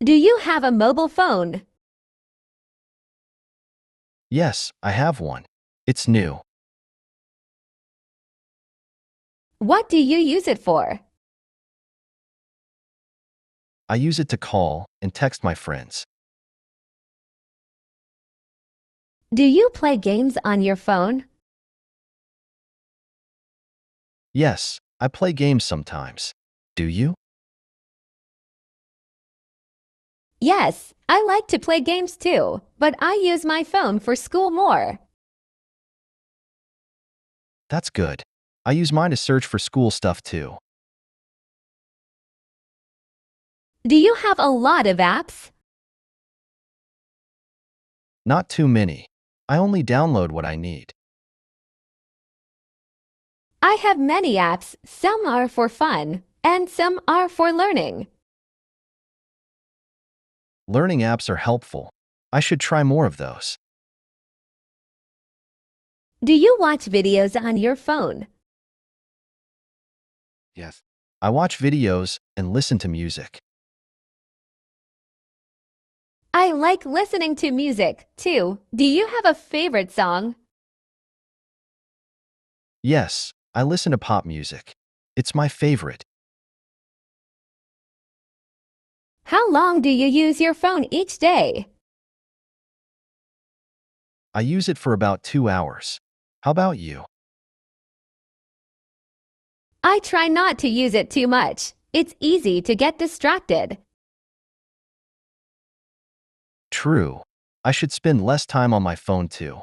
Do you have a mobile phone? Yes, I have one. It's new. What do you use it for? I use it to call and text my friends. Do you play games on your phone? Yes, I play games sometimes. Do you? Yes, I like to play games too, but I use my phone for school more. That's good. I use mine to search for school stuff too. Do you have a lot of apps? Not too many. I only download what I need. I have many apps. Some are for fun, and some are for learning. Learning apps are helpful. I should try more of those. Do you watch videos on your phone? Yes. I watch videos and listen to music. I like listening to music too. Do you have a favorite song? Yes, I listen to pop music. It's my favorite. How long do you use your phone each day? I use it for about 2 hours. How about you? I try not to use it too much. It's easy to get distracted. True. I should spend less time on my phone too.